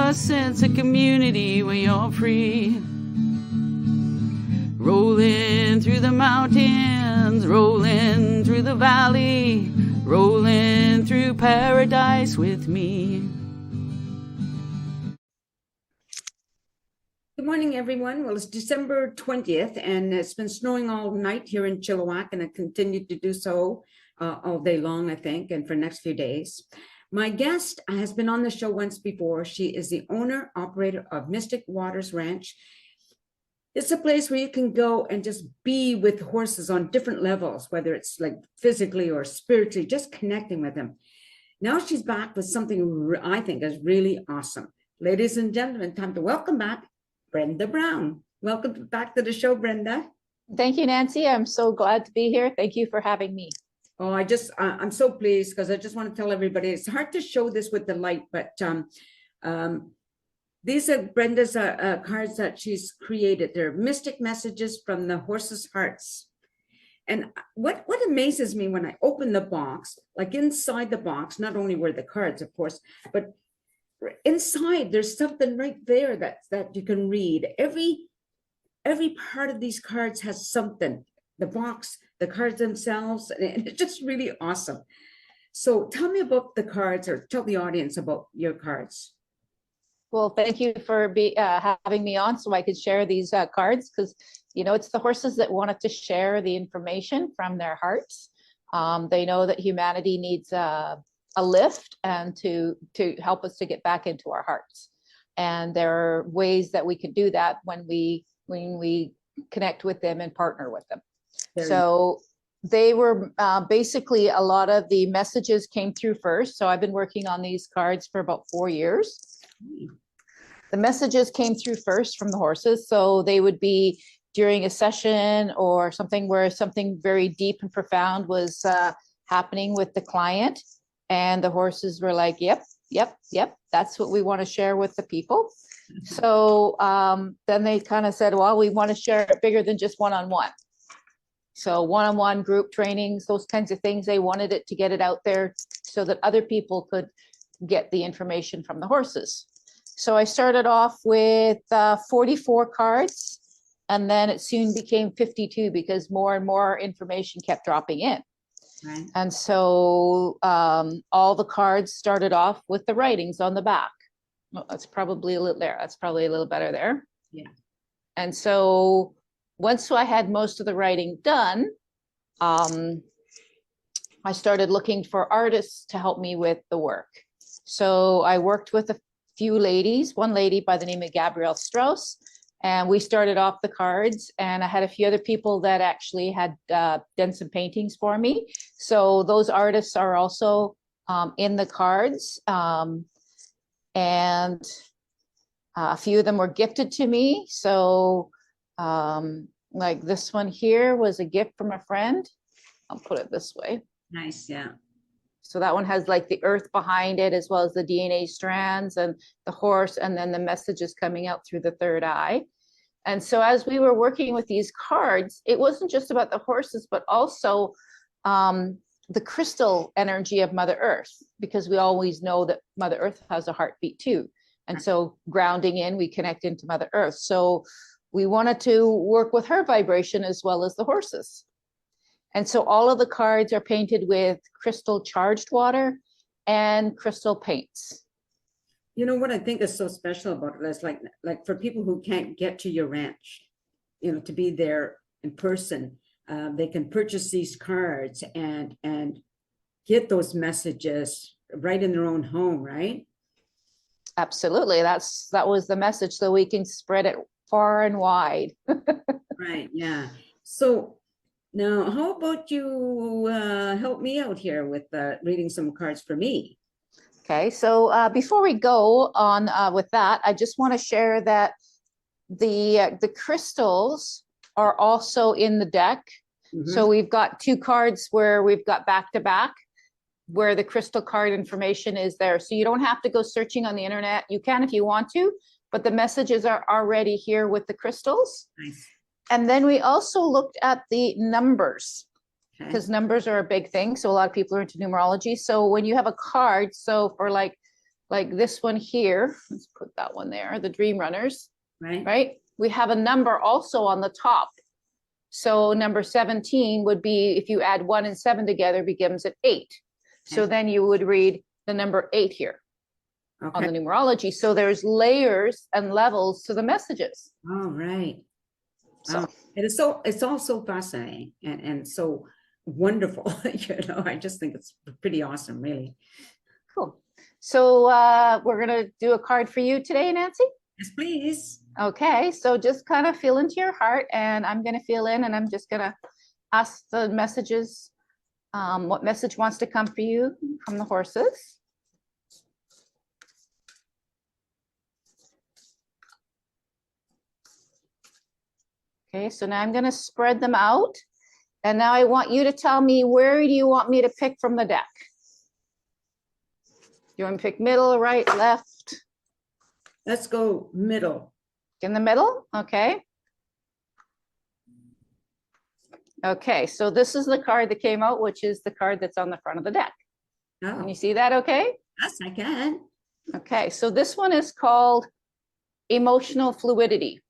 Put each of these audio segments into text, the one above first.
a sense of community when you're free. Rolling through the mountains, rolling through the valley, rolling through paradise with me. Good morning, everyone. Well, it's December 20th, and it's been snowing all night here in Chilliwack, and it continued to do so all day long, I think, and for the next few days. My guest has been on the show once before. She is the owner, operator of Mystic Waters Ranch. It's a place where you can go and just be with horses on different levels, whether it's like physically or spiritually, just connecting with them. Now she's back with something I think is really awesome. Ladies and gentlemen, time to welcome back Brenda Brown. Welcome back to the show, Brenda. Thank you, Nancy. I'm so glad to be here. Thank you for having me. Oh, I'm so pleased because I just want to tell everybody, it's hard to show this with the light, but these are Brenda's cards that she's created. They're mystic messages from the horses' hearts. And what amazes me when I open the box, like inside the box, not only were the cards, of course, but inside there's something right there that you can read. Every part of these cards has something. The box, the cards themselves, and it's just really awesome. So tell me about the cards, or tell the audience about your cards. Well, thank you for having me on so I could share these cards, because it's the horses that wanted to share the information from their hearts. They know that humanity needs a lift and to help us to get back into our hearts. And there are ways that we can do that when we connect with them and partner with them. So they were basically, a lot of the messages came through first. So I've been working on these cards for about 4 years. The messages came through first from the horses. So they would be during a session or something where something very deep and profound was happening with the client. And the horses were like, yep, that's what we want to share with the people. So then they kind of said, well, we want to share it bigger than just one-on-one. So one-on-one group trainings, those kinds of things, they wanted it to get it out there so that other people could get the information from the horses. So I started off with 44 cards, and then it soon became 52 because more and more information kept dropping in. Right. And so all the cards started off with the writings on the back. Well, that's probably a little there. That's probably a little better there. Yeah. And so once I had most of the writing done, I started looking for artists to help me with the work. So I worked with a few ladies, one lady by the name of Gabrielle Strauss, and we started off the cards, and I had a few other people that actually had done some paintings for me. So those artists are also in the cards, and a few of them were gifted to me. So like this one here was a gift from a friend. I'll put it this way. Nice, yeah. So that one has like the earth behind it, as well as the DNA strands and the horse, and then the messages coming out through the third eye. And so as we were working with these cards, it wasn't just about the horses, but also the crystal energy of Mother Earth, because we always know that Mother Earth has a heartbeat too. And so grounding in, we connect into Mother Earth. So we wanted to work with her vibration as well as the horses. And so all of the cards are painted with crystal charged water and crystal paints. You know what I think is so special about it is like for people who can't get to your ranch, to be there in person, they can purchase these cards and get those messages right in their own home, right? Absolutely. That was the message, so we can spread it far and wide. Right. Yeah. So now, how about you help me out here with reading some cards for me? Okay, so before we go on with that, I just want to share that the crystals are also in the deck. Mm-hmm. So we've got 2 cards where we've got back to back, where the crystal card information is there. So you don't have to go searching on the internet. You can if you want to, but the messages are already here with the crystals. Nice. And then we also looked at the numbers, because numbers are a big thing. So a lot of people are into numerology. So when you have a card, so for like like this one here, let's put that one there, the Dream Runners, Right. right? We have a number also on the top. So number 17 would be, if you add 1 and 7 together, becomes an 8. So Okay. then you would read the number 8 here on the Okay. numerology. So there's layers and levels to the messages. All right. So It's all so fascinating and so wonderful. I just think it's pretty awesome, really. cool. So we're going to do a card for you today, Nancy. Yes, please. Okay, so just kind of feel into your heart, and I'm going to feel in, and I'm just going to ask the messages, what message wants to come for you from the horses. Okay, so now I'm going to spread them out, and now I want you to tell me, where do you want me to pick from the deck? You want me to pick middle, right, left? Let's go middle. In the middle, okay. Okay, so this is the card that came out, which is the card that's on the front of the deck. Can Oh, you see that okay? yes, I can. Okay, so this one is called emotional fluidity.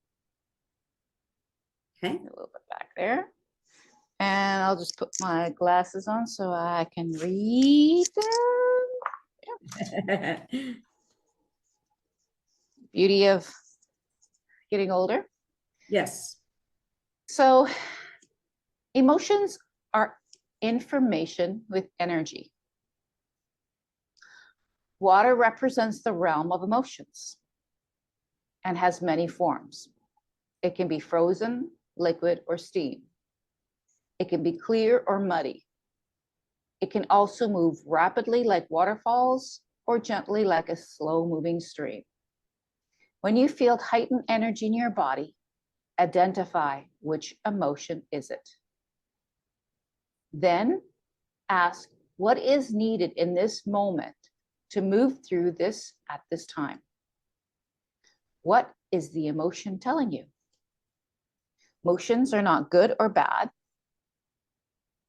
Okay. A little bit back there. And I'll just put my glasses on so I can read them. Beauty of getting older. Yes. So emotions are information with energy. Water represents the realm of emotions and has many forms. It can be frozen, liquid, or steam. It can be clear or muddy. It can also move rapidly like waterfalls or gently like a slow-moving stream. When you feel heightened energy in your body, identify which emotion is it. Then ask what is needed in this moment to move through this at this time. What is the emotion telling you? Emotions are not good or bad.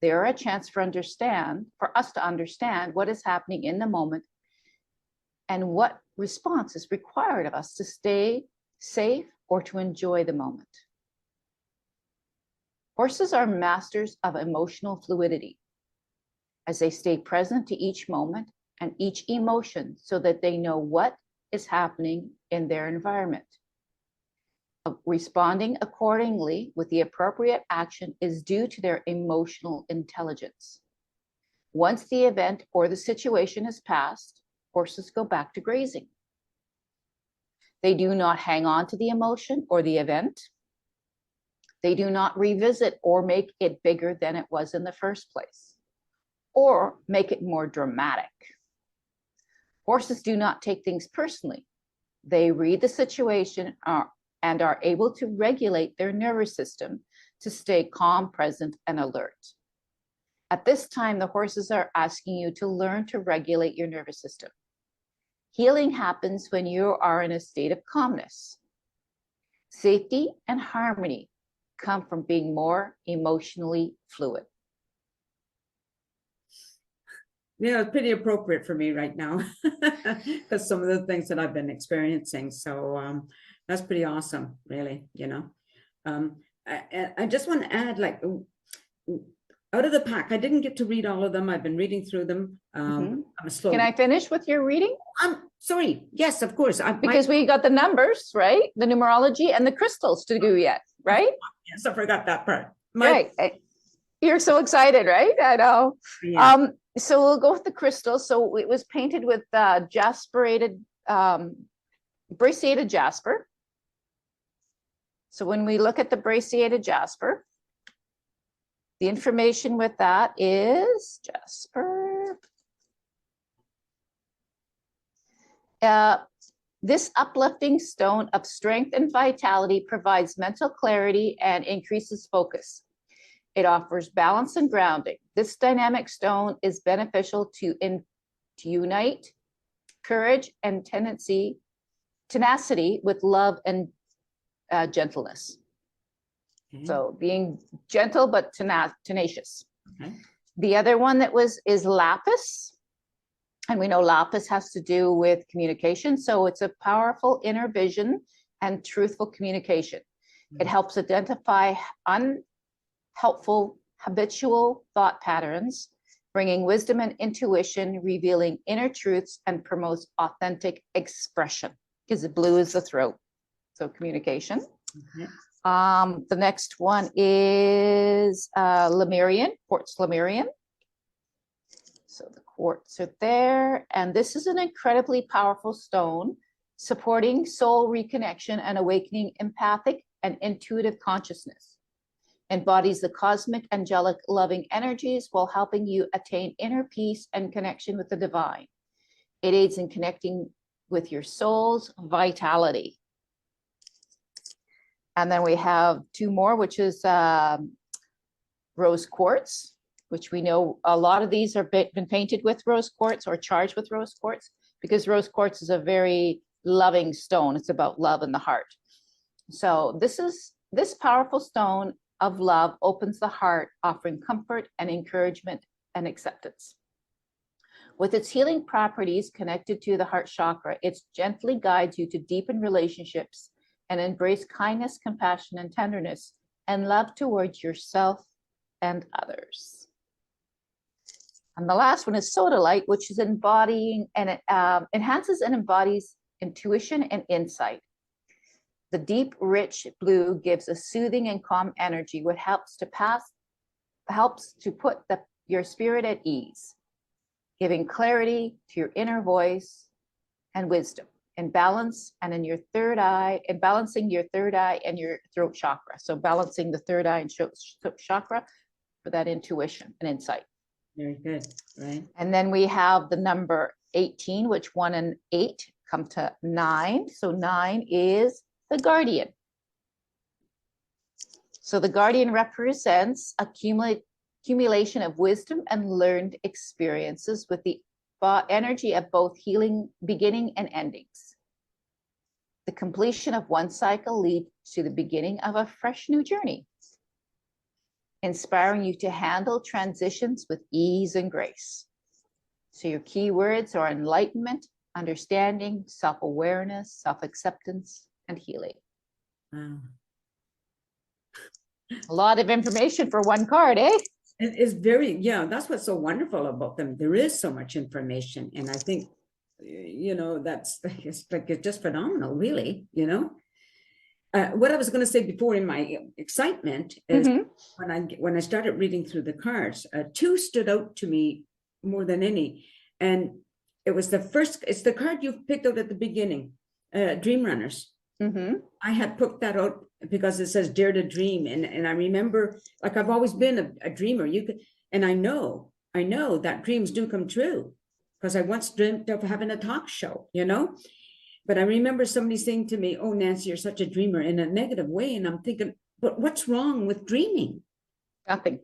They are a chance for us to understand what is happening in the moment and what response is required of us to stay safe or to enjoy the moment. Horses are masters of emotional fluidity as they stay present to each moment and each emotion so that they know what is happening in their environment. Responding accordingly with the appropriate action is due to their emotional intelligence. Once the event or the situation has passed, horses go back to grazing. They do not hang on to the emotion or the event. They do not revisit or make it bigger than it was in the first place, or make it more dramatic. Horses do not take things personally. They read the situation and are able to regulate their nervous system to stay calm, present, and alert. At this time, the horses are asking you to learn to regulate your nervous system. Healing happens when you are in a state of calmness. Safety and harmony come from being more emotionally fluid. Yeah, it's pretty appropriate for me right now because some of the things that I've been experiencing. So that's pretty awesome, really, I just want to add, like, out of the pack, I didn't get to read all of them. I've been reading through them. I'm slow. Can I finish with your reading? I'm sorry. Yes, of course. Because we got the numbers, right? The numerology and the crystals to do yet, right? Yes, I forgot that part. Right. You're so excited, right? I know. Yeah. So we'll go with the crystals. So it was painted with brachiated jasper. So when we look at the brachiated jasper, the information with that is jasper. This uplifting stone of strength and vitality provides mental clarity and increases focus. It offers balance and grounding. This dynamic stone is beneficial to unite courage and tenacity with love and gentleness. Okay. So being gentle but tenacious. Okay. The other one that is lapis. And we know lapis has to do with communication. So it's a powerful inner vision and truthful communication. It helps identify unhelpful habitual thought patterns, bringing wisdom and intuition, revealing inner truths, and promotes authentic expression, because the blue is the throat. So communication. The next one is Lemurian, quartz Lemurian. So the quartz are there. And this is an incredibly powerful stone, supporting soul reconnection and awakening empathic and intuitive consciousness. Embodies the cosmic, angelic, loving energies while helping you attain inner peace and connection with the divine. It aids in connecting with your soul's vitality. And then we have two more, which is rose quartz, which we know a lot of these are been painted with rose quartz or charged with rose quartz, because rose quartz is a very loving stone. It's about love in the heart. So this powerful stone of love opens the heart, offering comfort and encouragement and acceptance. With its healing properties connected to the heart chakra, it gently guides you to deepen relationships and embrace kindness, compassion, and tenderness, and love towards yourself and others. And the last one is sodalite, which is embodying and it enhances and embodies intuition and insight. The deep, rich blue gives a soothing and calm energy, which helps to put your spirit at ease, giving clarity to your inner voice and wisdom, in balance and in your third eye, and balancing your third eye and your throat chakra. So balancing the third eye and throat chakra for that intuition and insight. Very good, right? And then we have the number 18, which 1 and 8 come to 9. So 9 is the guardian. So the guardian represents accumulation of wisdom and learned experiences with the energy of both healing, beginning and endings. The completion of one cycle leads to the beginning of a fresh new journey, inspiring you to handle transitions with ease and grace. So your key words are enlightenment, understanding, self-awareness, self-acceptance, and healing. Wow. A lot of information for one card, eh? It is very, yeah, that's what's so wonderful about them. There is so much information. And I think, that's it's just phenomenal, really, What I was going to say before in my excitement is when I started reading through the cards, 2 stood out to me more than any. And it was it's the card you picked out at the beginning, Dream Runners. I had put that out because it says dare to dream. And I remember, like, I've always been a dreamer. And I know that dreams do come true, because I once dreamt of having a talk show, But I remember somebody saying to me, "Oh, Nancy, you're such a dreamer," in a negative way. And I'm thinking, but what's wrong with dreaming? Nothing.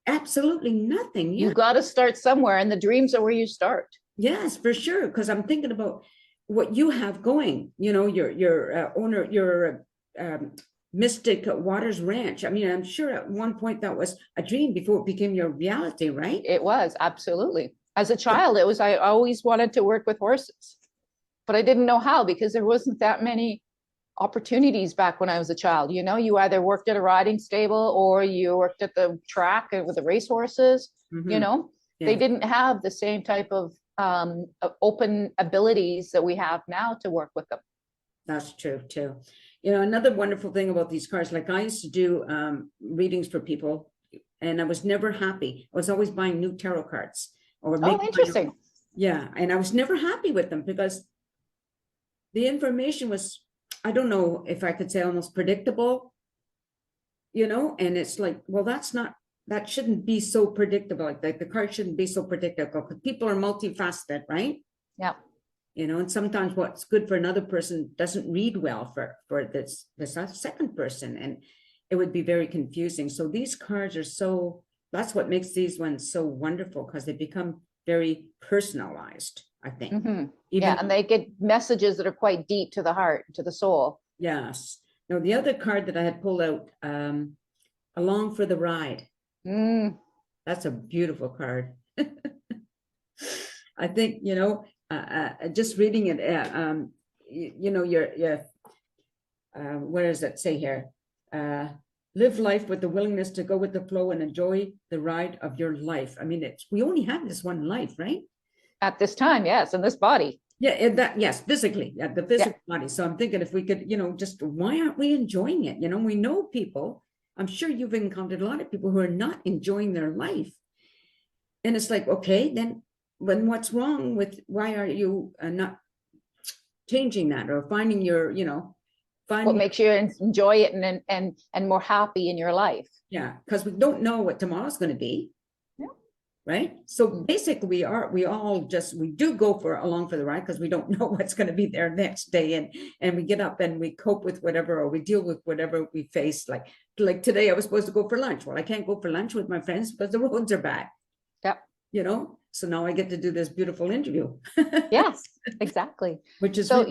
Absolutely nothing. You got to start somewhere, and the dreams are where you start. Yes, for sure. Because I'm thinking about what you have going, your owner, your Mystic Waters Ranch. I mean, I'm sure at one point that was a dream before it became your reality, right? It was, absolutely. As a child, I always wanted to work with horses, but I didn't know how, because there wasn't that many opportunities back when I was a child. You either worked at a riding stable or you worked at the track with the racehorses. They didn't have the same type of open abilities that we have now to work with them. That's true too. Another wonderful thing about these cards, like I used to do readings for people, and I was never happy. I was always buying new tarot cards or interesting. Yeah, and I was never happy with them because the information was, I don't know if I could say, almost predictable, and it's like, well, that shouldn't be so predictable. Like the card shouldn't be so predictable, because people are multifaceted, right? Yeah. And sometimes what's good for another person doesn't read well for this second person, and it would be very confusing. So these cards are that's what makes these ones so wonderful, because they become very personalized, I think. And they get messages that are quite deep to the heart, to the soul. Yes. Now, the other card that I had pulled out, Along for the Ride. That's a beautiful card. I think, just reading it, where does it say here? Live life with the willingness to go with the flow and enjoy the ride of your life. I mean, we only have this one life, right? At this time, yes, in this body. Yeah, yes, physically, the physical body. So I'm thinking if we could, just why aren't we enjoying it? We know people, I'm sure you've encountered a lot of people who are not enjoying their life. And it's like, okay, then what's wrong with, why are you not changing that or finding your, What makes you enjoy it and more happy in your life? Yeah, because we don't know what tomorrow's going to be. Yeah. Right. So basically we do go along for the ride because we don't know what's going to be there next day. And we get up and we cope with whatever, or we deal with whatever we face. Like today I was supposed to go for lunch. Well, I can't go for lunch with my friends because the roads are bad. Yep. So now I get to do this beautiful interview. Yes, exactly. Which is so,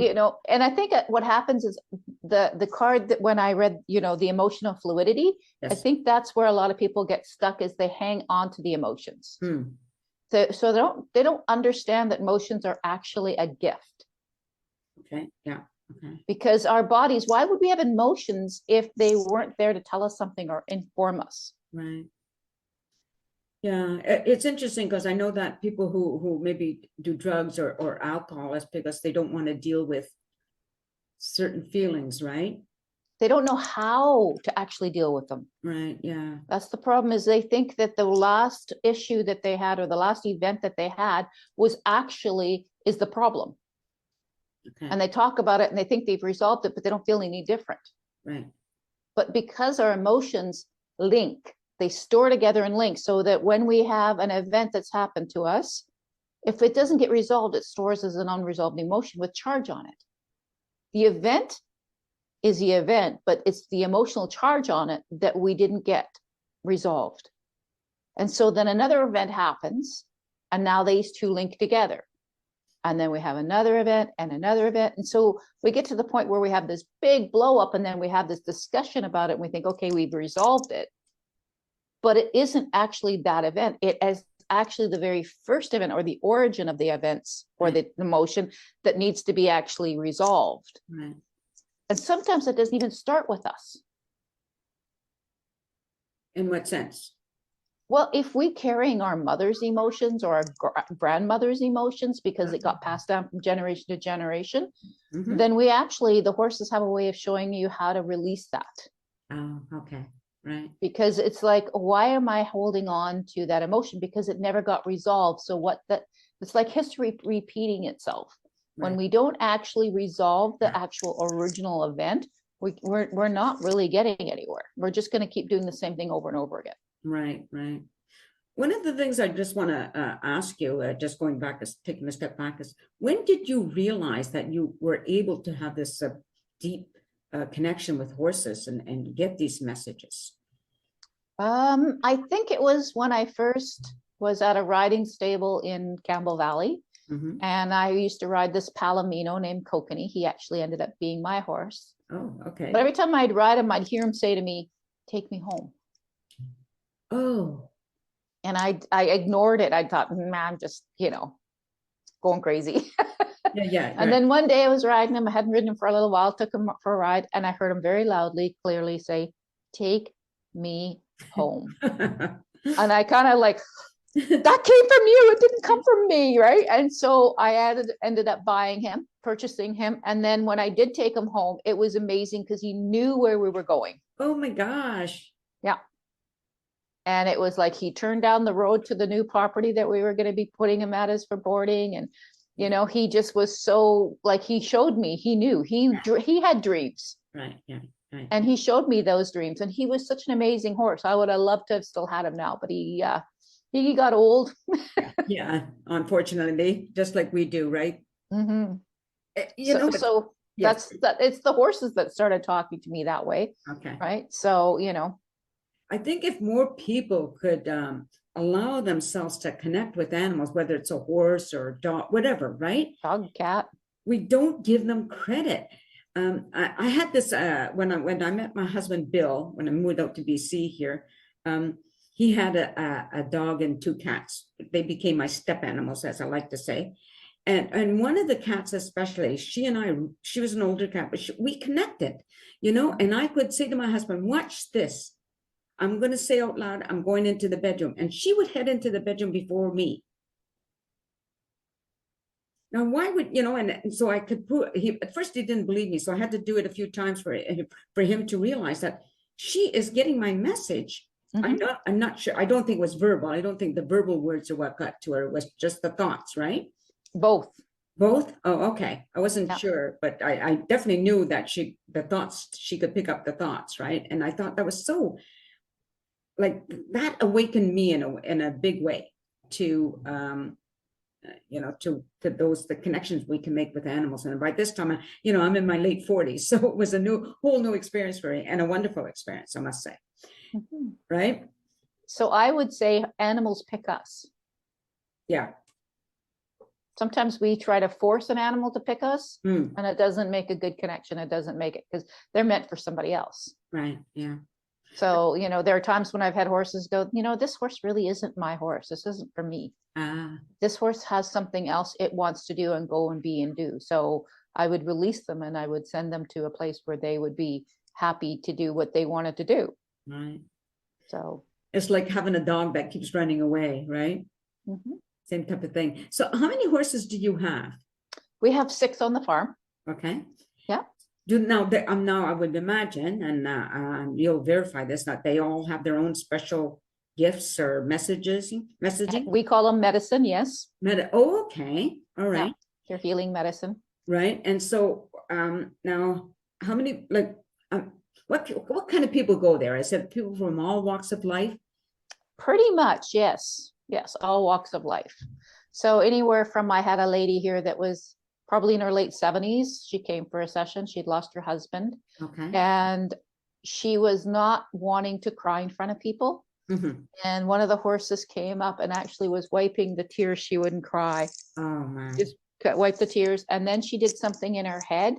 and I think what happens is the card that when I read, the emotional fluidity, Yes. I think that's where a lot of people get stuck, is they hang on to the emotions. So they don't understand that emotions are actually a gift. Okay. Yeah. Okay. Because our bodies, why would we have emotions if they weren't there to tell us something or inform us? Right. Yeah, it's interesting because I know that people who maybe do drugs or alcohol is because they don't want to deal with certain feelings, right? They don't know how to actually deal with them. Right, yeah. That's the problem, is they think that the last issue that they had or the last event that they had is the problem. Okay. And they talk about it and they think they've resolved it, but they don't feel any different. Right. But because our emotions link, they store together and link, so that when we have an event that's happened to us, if it doesn't get resolved, it stores as an unresolved emotion with charge on it. The event is the event, but it's the emotional charge on it that we didn't get resolved. And so then another event happens, and now these two link together. And then we have another event and another event. And so we get to the point where we have this big blow up, and then we have this discussion about it. And we think, okay, we've resolved it. But it isn't actually that event. It is actually the very first event, or the origin of the events, or the emotion that needs to be actually resolved. Right. And sometimes it doesn't even start with us. In what sense? Well, if we're carrying our mother's emotions or our grandmother's emotions because it got passed down from generation to generation, then the horses have a way of showing you how to release that. Oh, okay. Right. Because it's like, why am I holding on to that emotion? Because it never got resolved. So it's like history repeating itself. Right. When we don't actually resolve the actual original event, we're not really getting anywhere. We're just going to keep doing the same thing over and over again. Right, right. One of the things I just want to ask you, just going back, taking a step back, is when did you realize that you were able to have this deep connection with horses and get these messages? I think it was when I first was at a riding stable in Campbell Valley. And I used to ride this Palomino named Kokanee. He actually ended up being my horse. Oh, okay. But every time I'd ride him, I'd hear him say to me, "Take me home." Oh. And I ignored it. I thought, I'm just, going crazy. Yeah. And then one day I was riding him. I hadn't ridden him for a little while, took him for a ride, and I heard him very loudly, clearly say, "Take me home." And I kind of like, that came from you. It didn't come from me, right? And so I ended up purchasing him. And then when I did take him home, it was amazing because he knew where we were going. Oh my gosh. Yeah. And it was like he turned down the road to the new property that we were going to be putting him at as for boarding. And, he just was so, like, he showed me, he knew, he had dreams. Right, yeah. Right. And he showed me those dreams. And he was such an amazing horse. I would have loved to have still had him now, but he got old. Yeah, unfortunately, just like we do, right? So yes. It's the horses that started talking to me that way. Okay. Right. So, I think if more people could allow themselves to connect with animals, whether it's a horse or a dog, whatever, right? Dog, cat. We don't give them credit. I had this when I met my husband Bill, when I moved out to BC here. he had a dog and two cats. They became my step animals, as I like to say. And one of the cats, especially, she was an older cat, but we connected, and I could say to my husband, watch this. I'm going to say out loud, I'm going into the bedroom. And she would head into the bedroom before me. Now, why would, and so I could at first he didn't believe me. So I had to do it a few times for him to realize that she is getting my message. Mhm. I'm not sure. I don't think it was verbal. I don't think the verbal words are what got to her. It was just the thoughts, right? Both. Both? Oh, okay. I wasn't Yeah. sure, but I definitely knew that she could pick up the thoughts, right? And I thought that was so, like, that awakened me in a big way to, to the connections we can make with animals. And by this time, I'm in my late 40s, so it was a whole new experience for me, and a wonderful experience, I must say. Mhm. Right? So I would say animals pick us. Yeah. Sometimes we try to force an animal to pick us, Mm, and it doesn't make a good connection. It doesn't make it, because they're meant for somebody else. right. Yeah. So, there are times when I've had horses go, this horse really isn't my horse. This isn't for me. Ah, This horse has something else it wants to do and go and be and do. So I would release them and I would send them to a place where they would be happy to do what they wanted to do. right. So It's like having a dog that keeps running away, right? mhm. Same type of thing. So how many horses do you have? We have 6 on the farm. Okay. Yeah. Now I would imagine, and you'll verify this, that they all have their own special gifts or messaging. We call them medicine. Yes. Oh, okay. All right. Yeah. They're healing medicine. Right. And so now how many, like, what kind of people go there? I said people from all walks of life. Pretty much. Yes. Yes. All walks of life. So anywhere from, I had a lady here that was probably in her late 70s. She came for a session. She'd lost her husband. Okay. And she was not wanting to cry in front of people. Mm-hmm. And one of the horses came up and actually was wiping the tears. She wouldn't cry. Oh, man. Just wipe the tears. And then she did something in her head.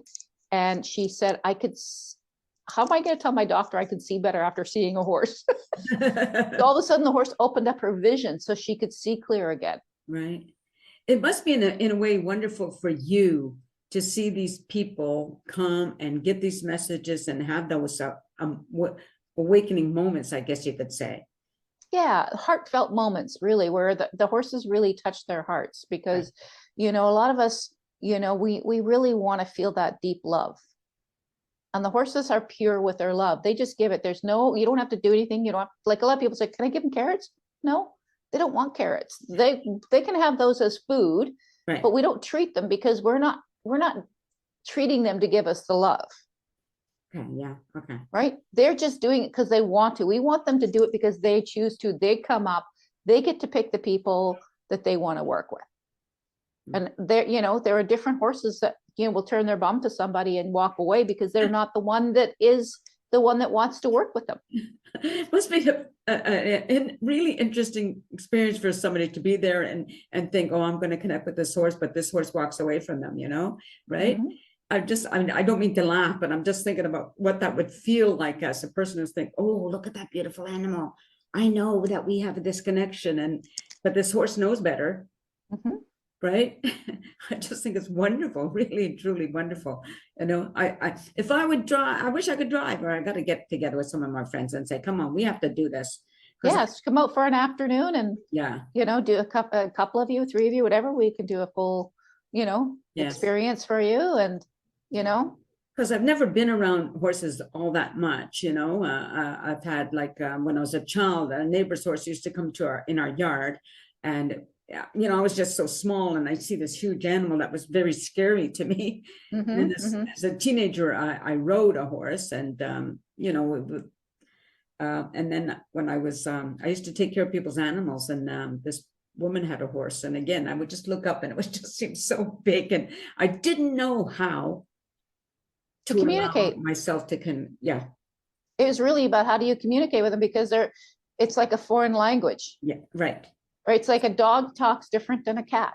And she said, how am I going to tell my doctor I can see better after seeing a horse? All of a sudden the horse opened up her vision so she could see clear again. Right. It must be in a way wonderful for you to see these people come and get these messages and have those awakening moments, I guess you could say. Yeah, heartfelt moments, really, where the horses really touch their hearts, because, a lot of us, we really want to feel that deep love. And the horses are pure with their love. They just give it. You don't have to do anything. You don't have, like a lot of people say, can I give them carrots? No, they don't want carrots. They can have those as food, Right. but we don't treat them because we're not treating them to give us the love. Okay. Yeah. Okay. Right? They're just doing it because they want to. We want them to do it because they choose to. They come up, they get to pick the people that they want to work with. And there are different horses that, will turn their bum to somebody and walk away because they're not the one that wants to work with them. Must be a really interesting experience for somebody to be there and think, oh, I'm going to connect with this horse, but this horse walks away from them, right? Mm-hmm. I don't mean to laugh, but I'm just thinking about what that would feel like as a person who's thinking, oh, look at that beautiful animal. I know that we have this connection, but this horse knows better. Mm-hmm. Right? I just think it's wonderful, really, truly wonderful. If I would drive, I wish I could drive, or I got to get together with some of my friends and say, come on, we have to do this. Yes, come out for an afternoon and, do a couple of you, 3 of you, whatever, we can do a full, experience for you. And, because I've never been around horses all that much, I've had when I was a child, a neighbor's horse used to come in our yard, and I was just so small, and I see this huge animal that was very scary to me. Mm-hmm, And as a teenager, I rode a horse, and and then when I was, I used to take care of people's animals, and this woman had a horse, and again, I would just look up, and it was just seemed so big, and I didn't know how to communicate myself to It was really about how do you communicate with them, because it's like a foreign language. Yeah, right. Right. It's like a dog talks different than a cat.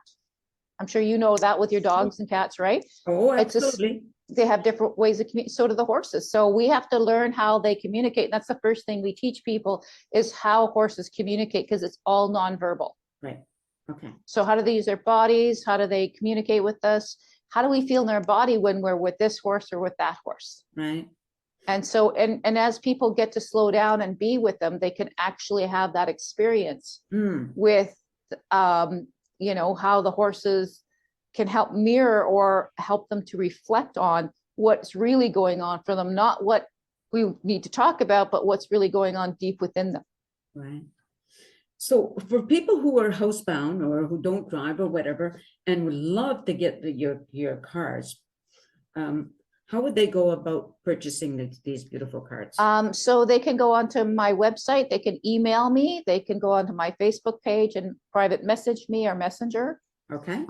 I'm sure you know that with your dogs and cats, right? Oh, absolutely. they have different ways of communicating. So do the horses. So we have to learn how they communicate. That's the first thing we teach people is how horses communicate, because it's all nonverbal. Right. Okay. So how do they use their bodies? How do they communicate with us? How do we feel in their body when we're with this horse or with that horse? Right. And so, and as people get to slow down and be with them, they can actually have that experience with, you know, how the horses can help mirror or help them to reflect on what's really going on for them, not what we need to talk about, but what's really going on deep within them. Right. So for people who are housebound or who don't drive or whatever, and would love to get your cards, how would they go about purchasing these beautiful cards? So they can go onto my website, they can email me, they can go onto my Facebook page and private message me or messenger. Okay.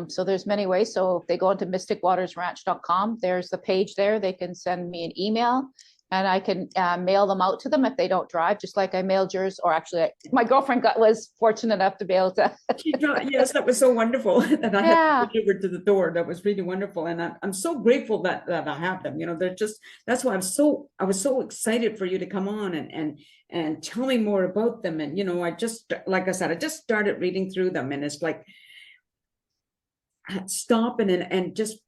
So there's many ways. So if they go into mysticwatersranch.com, there's the page there. They can send me an email and I can mail them out to them if they don't drive, just like I mailed yours. Or actually, my girlfriend was fortunate enough to be able to. Yes, that was so wonderful that I had delivered to the door. That was really wonderful, and I'm so grateful that I have them. You know, they're just, that's why I was so excited for you to come on and tell me more about them. And you know, like I said, I just started reading through them, and it's like stop and just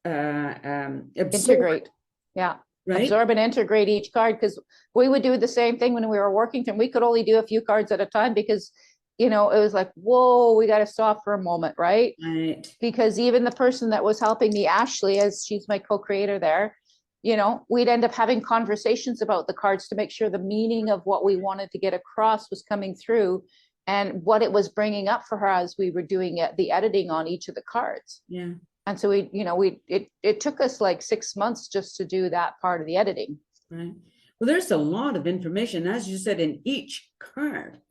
integrate. Yeah. Right? Absorb and integrate each card, because we would do the same thing when we were working. And we could only do a few cards at a time because, you know, it was like, whoa, we got to stop for a moment, right? Right. Because even the person that was helping me, Ashley, as she's my co-creator there, you know, we'd end up having conversations about the cards to make sure the meaning of what we wanted to get across was coming through and what it was bringing up for her as we were doing the editing on each of the cards. Yeah. And so it took us like 6 months just to do that part of the editing. Right. Well, there's a lot of information, as you said, in each card,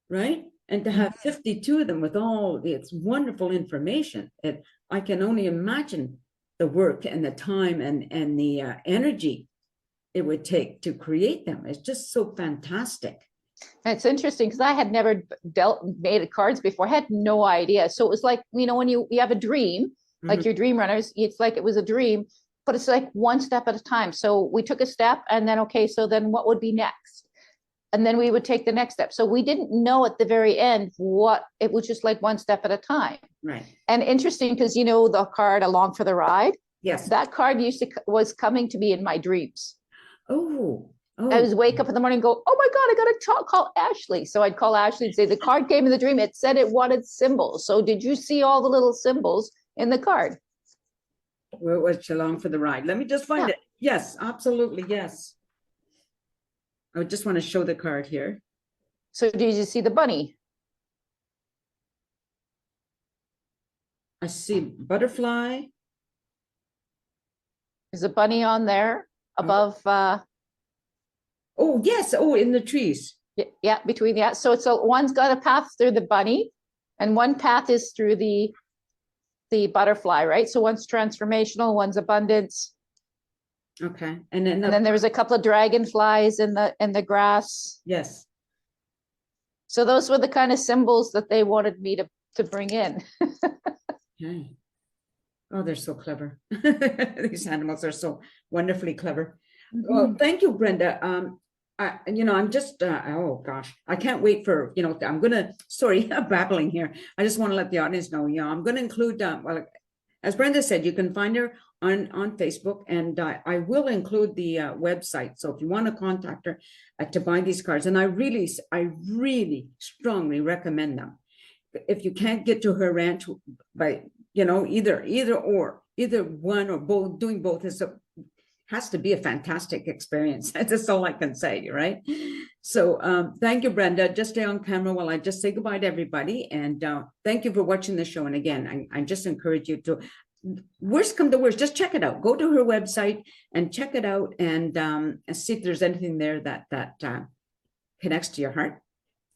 right? And to have 52 of them with all its wonderful information, I can only imagine the work and the time and the energy it would take to create them. It's just so fantastic. And it's interesting because I had never made cards before. I had no idea. So it was like, you know, when you have a dream, like your dream runners, it's like it was a dream, but it's like one step at a time. So we took a step and then, okay, so then what would be next? And then we would take the next step. So we didn't know at the very end what, it was just like one step at a time. Right. And interesting because, you know, the card Along for the Ride. Yes. That card was coming to me in my dreams. Oh. I was wake up in the morning and go, oh my God, I got to call Ashley. So I'd call Ashley and say, the card came in the dream. It said it wanted symbols. So did you see all the little symbols in the card? Where was Along for the Ride? Let me just find it. Yes, absolutely. Yes. I just want to show the card here. So did you see the bunny? I see butterfly. There's a bunny on there above. Oh, yes. Oh, in the trees. Yeah, between the, so it's one's got a path through the bunny and one path is through the butterfly, right? So one's transformational, one's abundance. Okay. And then there was a couple of dragonflies in the grass. Yes. So those were the kind of symbols that they wanted me to bring in. Okay. Oh, they're so clever. These animals are so wonderfully clever. Well, thank you, Brenda. I'm just, oh gosh, I can't wait for, sorry, I'm babbling here. I just want to let the audience know, I'm going to include, well, as Brenda said, you can find her on Facebook, and I will include the website. So if you want to contact her to buy these cards, and I really strongly recommend them. If you can't get to her ranch by, either one or both, doing both has to be a fantastic experience. That's all I can say, right? So thank you, Brenda. Just stay on camera while I just say goodbye to everybody. And thank you for watching the show. And again, I just encourage you to, worst come to worst, just check it out. Go to her website and check it out and see if there's anything there that connects to your heart,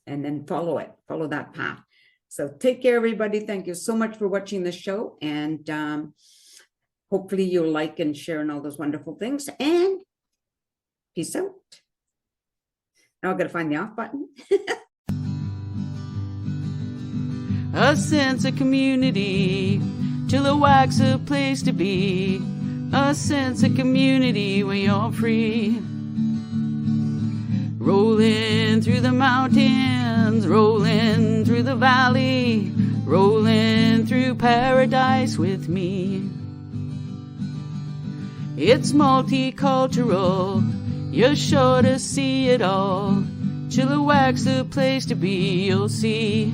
and then follow that path. So take care, everybody. Thank you so much for watching the show. And hopefully you'll like and share and all those wonderful things. And peace out. Now I've got to find the off button. A sense of community, Chilliwack's a place to be. a sense of community where you're free. Rolling through the mountains, rolling through the valley, rolling through paradise with me. It's multicultural, you're sure to see it all. Chilliwack's the place to be, you'll see.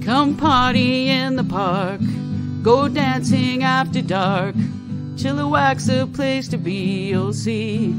Come party in the park, go dancing after dark. Chilliwack's the place to be, you'll see.